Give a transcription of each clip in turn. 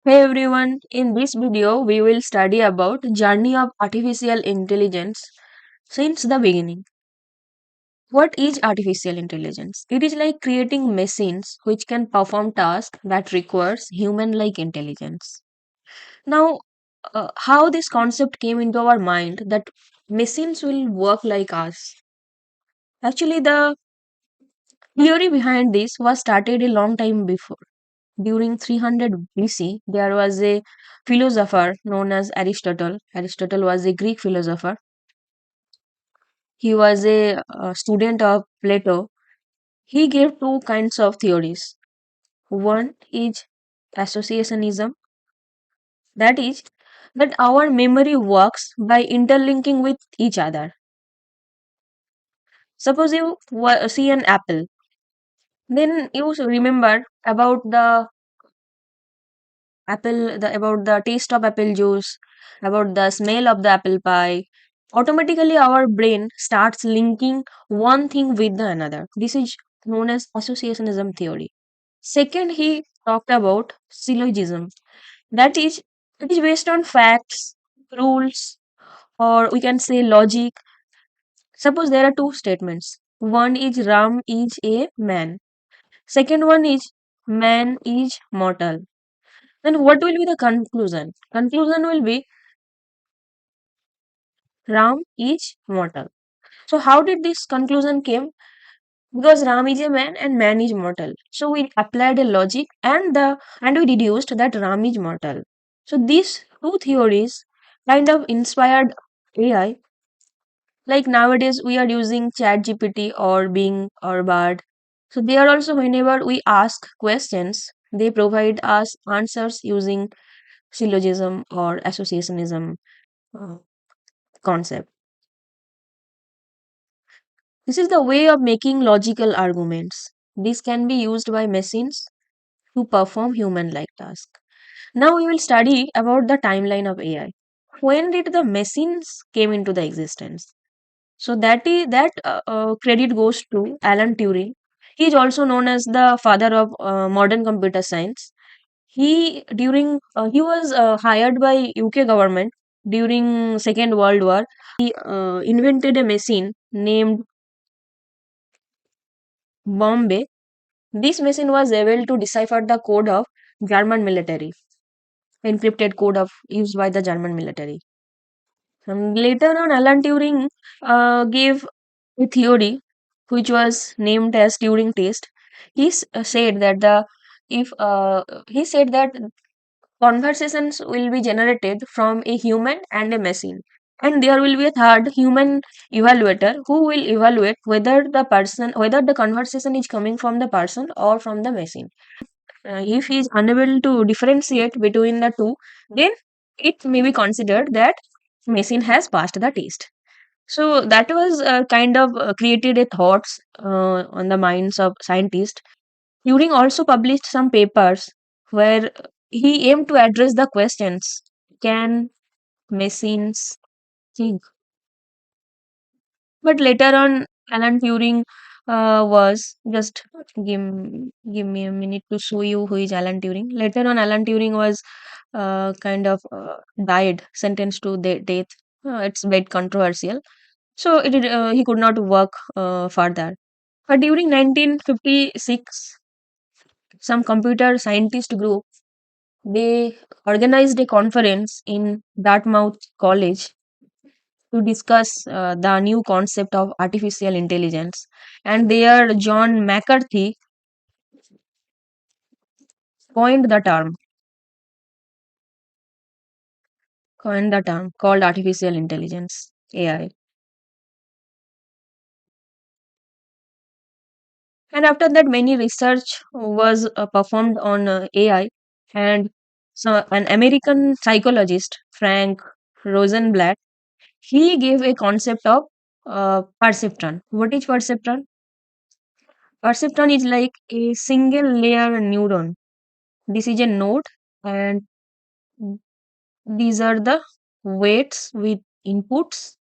Hey everyone, in this video we will study about journey of artificial intelligence since the beginning. What is artificial intelligence? It is like creating machines which can perform tasks that requires human-like intelligence. Now, how this concept came into our mind that machines will work like us. Actually, the theory behind this was started a long time before. During 300 BC, there was a philosopher known as Aristotle. Aristotle was a Greek philosopher. He was a student of Plato. He gave two kinds of theories. One is associationism, that is, that our memory works by interlinking with each other. Suppose you see an apple, then you remember about about the taste of apple juice, about the smell of the apple pie. Automatically our brain starts linking one thing with the another. This is known as associationism theory. Second, he talked about syllogism, that is, it is based on facts, rules, or we can say logic. Suppose there are two statements. One is Ram is a man, second one is man is mortal. Then what will be the conclusion? Conclusion will be Ram is mortal. So how did this conclusion came? Because Ram is a man and man is mortal. So we applied a logic and we deduced that Ram is mortal. So these two theories kind of inspired AI. Like nowadays we are using Chat GPT or Bing or Bard. So they are also whenever we ask questions, they provide us answers using syllogism or associationism uh, concept. This is the way of making logical arguments. This can be used by machines to perform human-like tasks. Now we will study about the timeline of AI. When did the machines came into the existence? So that credit goes to Alan Turing. He is also known as the father of modern computer science. He was hired by UK government during Second World War. Invented a machine named Bombay. This machine was able to decipher the code of German military, encrypted code of used by the German military. Later on, Alan Turing gave a theory which was named as Turing test. Said that the if he said that conversations will be generated from a human and a machine, and there will be a third human evaluator who will evaluate whether the conversation is coming from the person or from the machine. If he is unable to differentiate between the two, then it may be considered that machine has passed the test. So that was kind of created a thoughts on the minds of scientists. Turing also published some papers where he aimed to address the questions: can machines think? But later on, Alan Turing was just give me a minute to show you who is Alan Turing. Later on, Alan Turing was kind of died, sentenced to death. It's a bit controversial. So he could not work further. But during 1956, some computer scientist group they organized a conference in Dartmouth College to discuss the new concept of artificial intelligence. And there, John McCarthy coined the term, coined the term called artificial intelligence (AI). And after that, many research was performed on AI, and so an American psychologist, Frank Rosenblatt, he gave a concept of perceptron. What is perceptron? Perceptron is like a single layer neuron. This is a node, and these are the weights with inputs,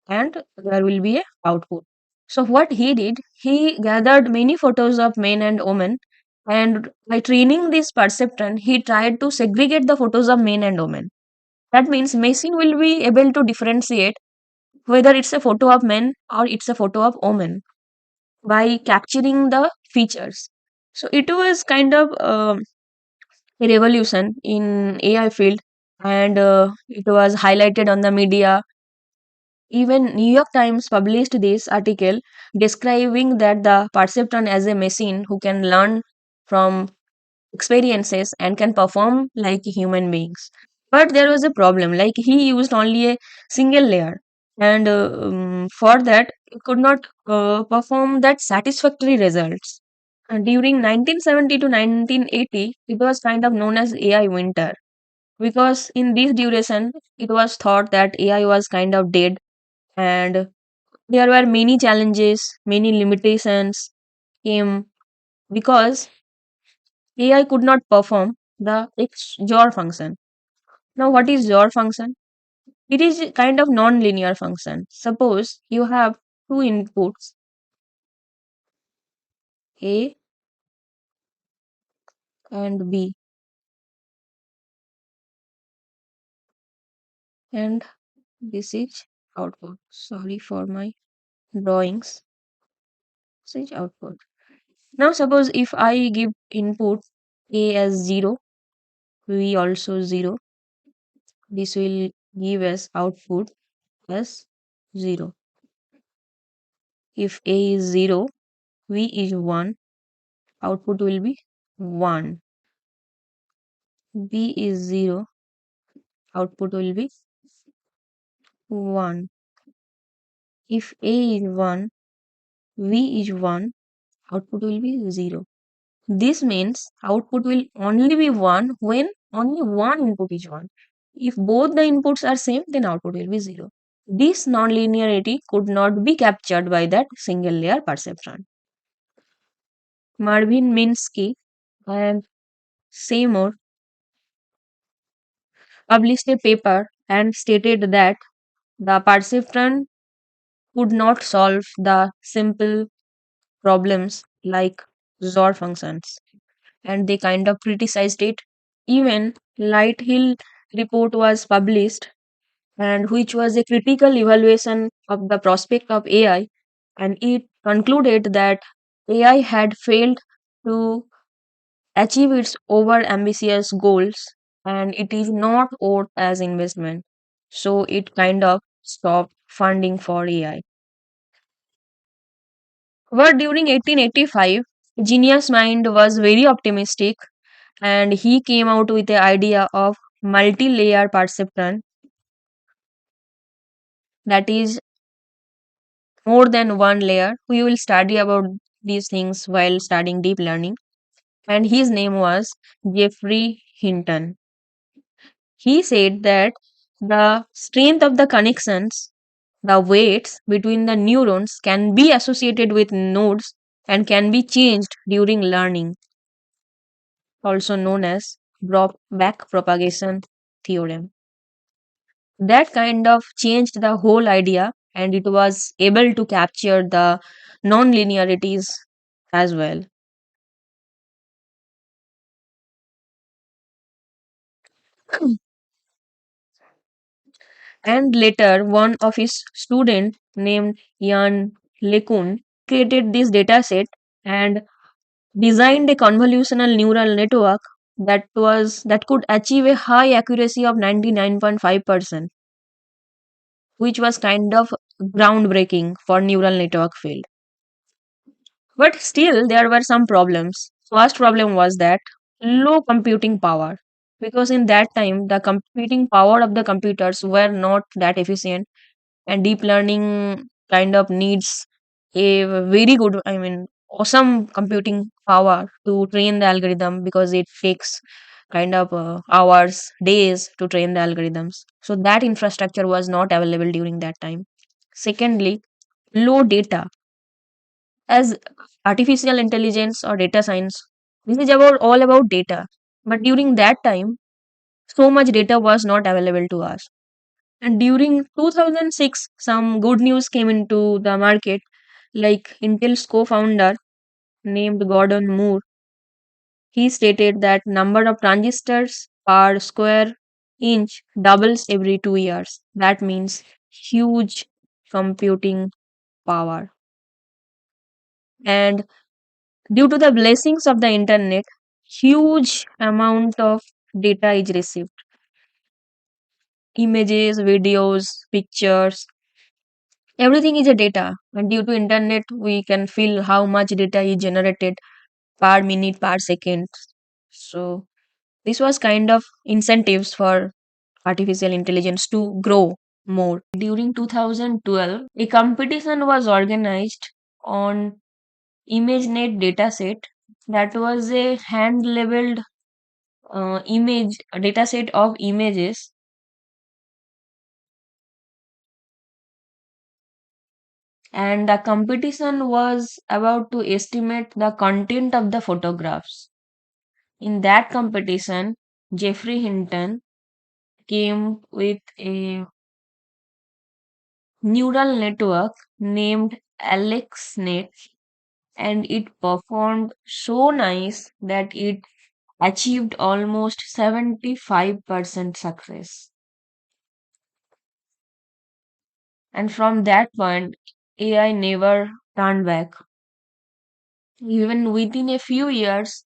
and there will be a output. So what he did, he gathered many photos of men and women And by training this perceptron, he tried to segregate the photos of men and women. That means machine will be able to differentiate whether it's a photo of men or it's a photo of woman by capturing the features. So it was kind of a revolution in AI field, and it was highlighted on the media. Even New York Times published this article describing that the perceptron as a machine who can learn from experiences and can perform like human beings. But there was a problem, like he used only a single layer, and for that, it could not perform that satisfactory results. And during 1970 to 1980, it was kind of known as AI winter because in this duration, it was thought that AI was kind of dead, and there were many challenges, many limitations came because AI could not perform the XOR function. Now, what is XOR function? It is a kind of non-linear function. Suppose you have two inputs, A and B, and this is output. Sorry for my drawings. This is output. Now, suppose if I give input A as 0, B also 0, this will give us output as 0. If A is 0, V is 1, output will be 1. B is 0, output will be 1. If A is 1, V is 1, output will be 0. This means output will only be 1 when only one input is 1. If both the inputs are same, then output will be 0. This nonlinearity could not be captured by that single layer perceptron. Marvin Minsky and Seymour published a paper and stated that the perceptron could not solve the simple problems like XOR functions, and they kind of criticized it. Even Lighthill report was published, and which was a critical evaluation of the prospect of AI, and it concluded that AI had failed to achieve its over ambitious goals, and it is not worth as investment. So it kind of stopped funding for AI. But during 1885, Genius Mind was very optimistic, and he came out with the idea of multi-layer perceptron, that is more than one layer. We will study about these things while studying deep learning. And his name was Jeffrey Hinton. He said that the strength of the connections, the weights between the neurons can be associated with nodes and can be changed during learning, also known as back propagation theorem. That kind of changed the whole idea, and it was able to capture the non-linearities as well. And later, one of his students named Jan LeCun created this dataset and designed a convolutional neural network that could achieve a high accuracy of 99.5%, which was kind of groundbreaking for neural network field. But still, there were some problems. First problem was that low computing power, because in that time the computing power of the computers were not that efficient, and deep learning kind of needs a very good, I mean, awesome computing power to train the algorithm because it takes kind of hours, days to train the algorithms. So that infrastructure was not available during that time. Secondly, low data, as artificial intelligence or data science, this is about all about data, but during that time so much data was not available to us. And during 2006 some good news came into the market, like Intel's co-founder named Gordon Moore He stated that number of transistors per square inch doubles every 2 years. That means huge computing power. And due to the blessings of the internet, huge amount of data is received. Images, videos, pictures, everything is a data. And due to internet, we can feel how much data is generated per minute, per second. So this was kind of incentives for artificial intelligence to grow more. During 2012, a competition was organized on ImageNet dataset. That was a hand labeled image dataset of images, and the competition was about to estimate the content of the photographs. In that competition, Jeffrey Hinton came with a neural network named AlexNet, and it performed so nice that it achieved almost 75% success. And from that point, AI never turned back. Even within a few years,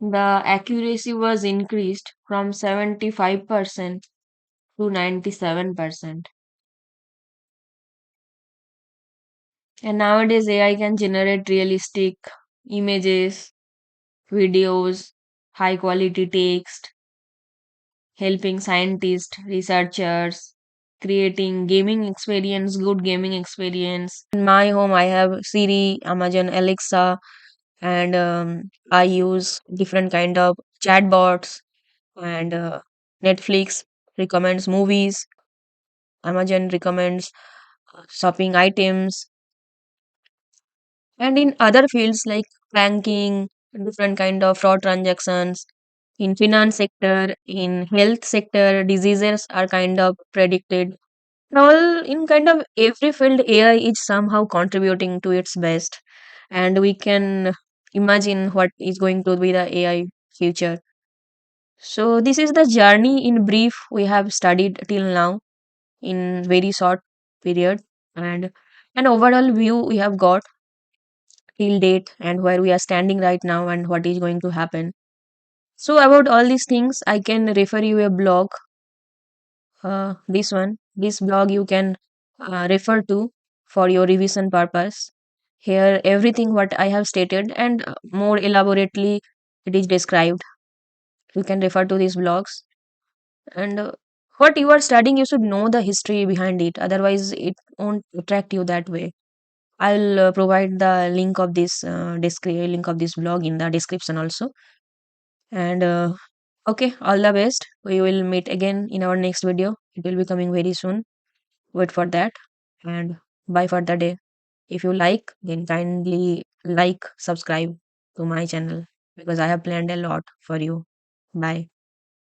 the accuracy was increased from 75% to 97%. And nowadays, AI can generate realistic images, videos, high quality text, helping scientists, researchers, creating gaming experience, good gaming experience. In my home, I have Siri, Amazon Alexa, and I use different kind of chatbots, and Netflix recommends movies, Amazon recommends shopping items, and in other fields like banking, different kind of fraud transactions, in finance sector, in health sector, diseases are kind of predicted. All in kind of every field, AI is somehow contributing to its best, and we can imagine what is going to be the AI future. So this is the journey in brief we have studied till now in very short period, and an overall view we have got till date, and where we are standing right now and what is going to happen. So about all these things, I can refer you a blog. This one, this blog you can refer to for your revision purpose. Here, everything what I have stated and more elaborately it is described. You can refer to these blogs, and what you are studying, you should know the history behind it. Otherwise, it won't attract you that way. I'll provide the link of this link of this blog in the description also. And okay, all the best. We will meet again in our next video. It will be coming very soon. Wait for that. And bye for the day. If you like, then kindly like, subscribe to my channel because I have planned a lot for you. Bye.